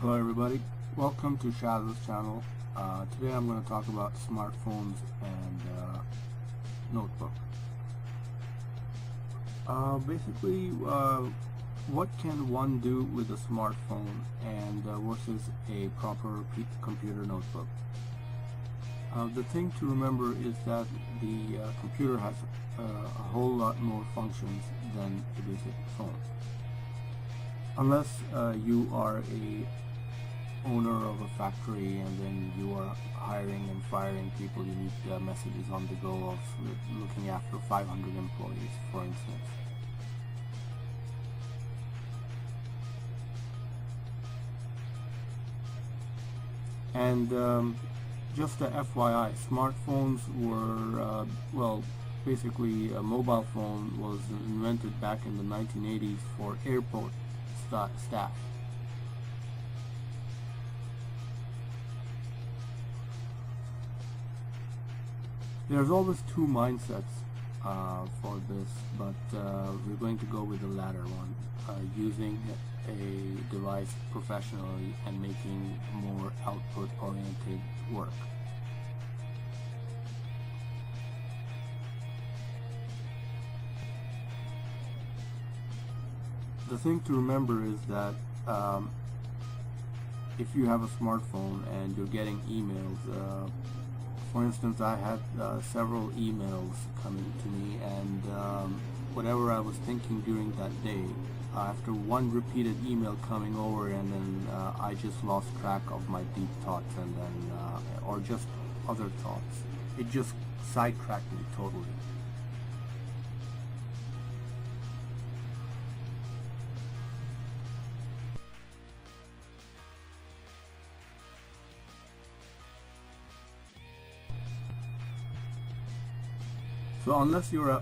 Hello everybody, welcome to Shaz's channel. Today I'm going to talk about smartphones and notebook. Basically, what can one do with a smartphone and versus a proper computer notebook? The thing to remember is that the computer has a whole lot more functions than a basic phone. Unless you are a owner of a factory and then you are hiring and firing people, you need messages on the go of looking after 500 employees, for instance. And just a FYI, smartphones were, well, basically a mobile phone was invented back in the 1980s for airport staff. There's always two mindsets for this, but we're going to go with the latter one, using a device professionally and making more output-oriented work. The thing to remember is that if you have a smartphone and you're getting emails, for instance, I had several emails coming to me, and whatever I was thinking during that day, after one repeated email coming over, and then I just lost track of my deep thoughts, and then or just other thoughts. It just sidetracked me totally. So unless you're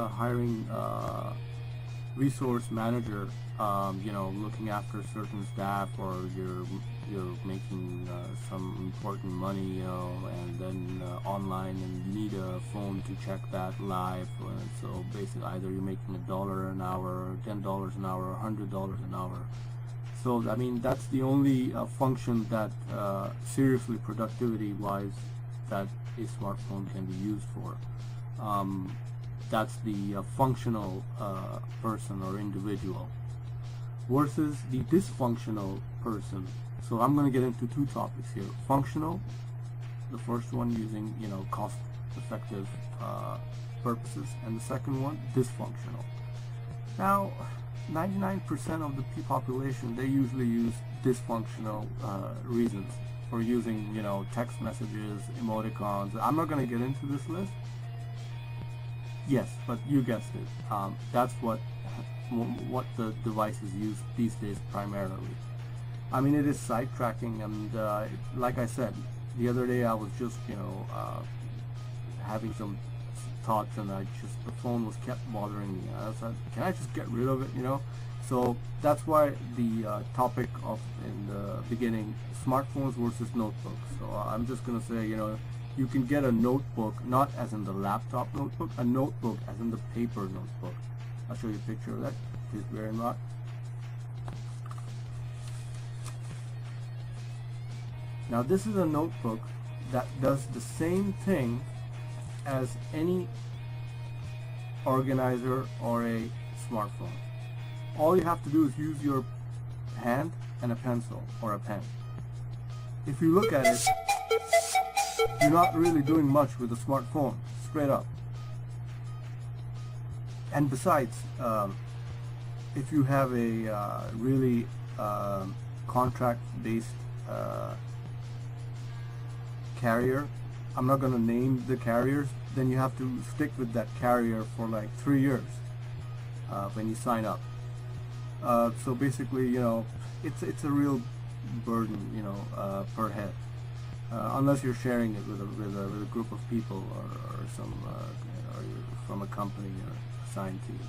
hiring resource manager, looking after certain staff, or you're making some important money, and then online, and you need a phone to check that live. So basically, either you're making $1 an hour, $10 an hour, or $100 an hour. So I mean, that's the only function that seriously productivity-wise that a smartphone can be used for. That's the functional person or individual versus the dysfunctional person. So I'm going to get into two topics here. Functional, the first one using cost-effective purposes, and the second one dysfunctional. Now 99% of the population, they usually use dysfunctional reasons for using text messages, emoticons. I'm not going to get into this list. Yes, but you guessed it. That's what the devices use these days primarily. I mean, it is sidetracking, and like I said, the other day I was just having some thoughts, and the phone was kept bothering me. I was like, can I just get rid of it? So that's why the topic of in the beginning, smartphones versus notebooks. So I'm just gonna say, you can get a notebook, not as in the laptop notebook, a notebook as in the paper notebook. I'll show you a picture of that. Please bear in mind. Now this is a notebook that does the same thing as any organizer or a smartphone. All you have to do is use your hand and a pencil or a pen. If you look at it, you're not really doing much with a smartphone, straight up. And besides, if you have a really contract-based carrier, I'm not going to name the carriers, then you have to stick with that carrier for like 3 years when you sign up. So basically, it's a real burden, per head. Unless you're sharing it with a group of people, or some or you're from a company or assigned to you.